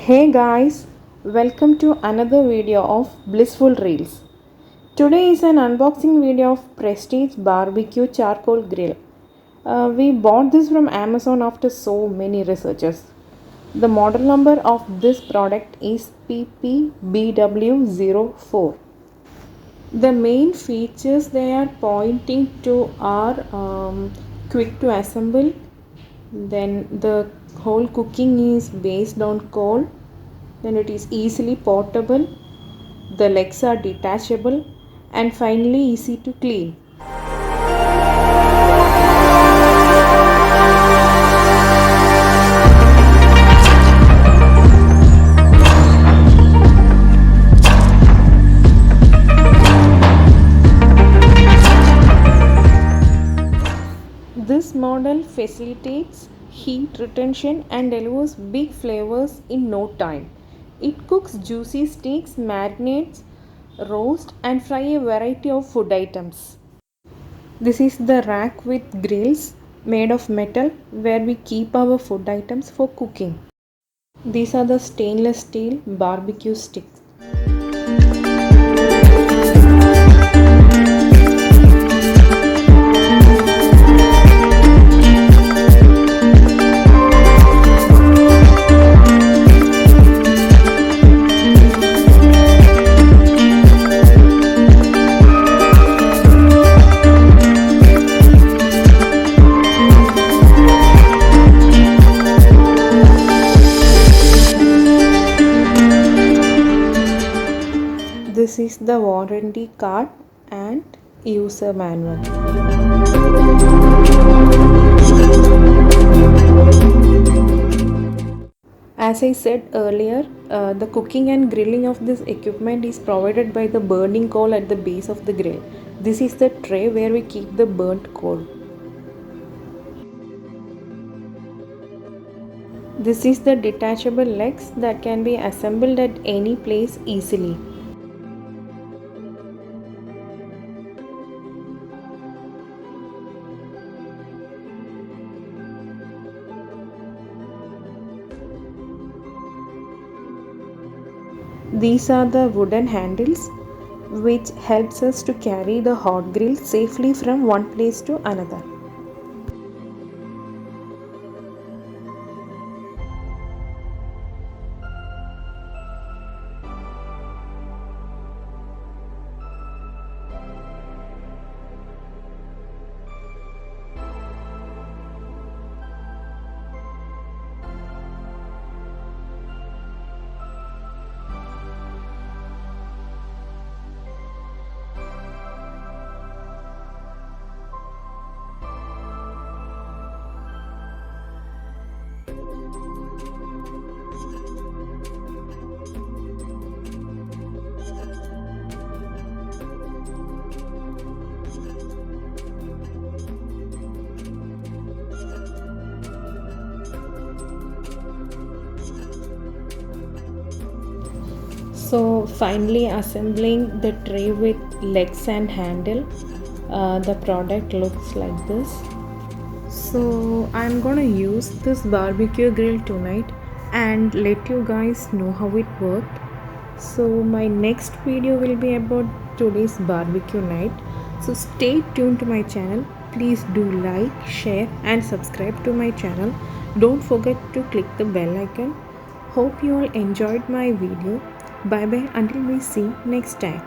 Hey guys, welcome to another video of Blissful Reels. Today is an unboxing video of Prestige Barbecue Charcoal Grill. We bought this from Amazon after so many researches. The model number of this product is PPBW-04. The main features they are pointing to are quick to assemble, then the whole cooking is based on coal, then it is easily portable, the legs are detachable, and finally easy to clean. This model facilitates heat retention and delivers big flavors in no time. It cooks juicy steaks, marinates, roast and fry a variety of food items. This is the rack with grills made of metal where we keep our food items for cooking. These are the stainless steel barbecue sticks. This is the warranty card and user manual. As I said earlier, the cooking and grilling of this equipment is provided by the burning coal at the base of the grill. This is the tray where we keep the burnt coal. This is the detachable legs that can be assembled at any place easily. These are the wooden handles which helps us to carry the hot grill safely from one place to another. So finally assembling the tray with legs and handle, the product looks like this. So I'm gonna use this barbecue grill tonight and let you guys know how it worked. So my next video will be about today's barbecue night. So stay tuned to my channel. Please do like, share and subscribe to my channel. Don't forget to click the bell icon. Hope you all enjoyed my video. Bye bye until we see next time.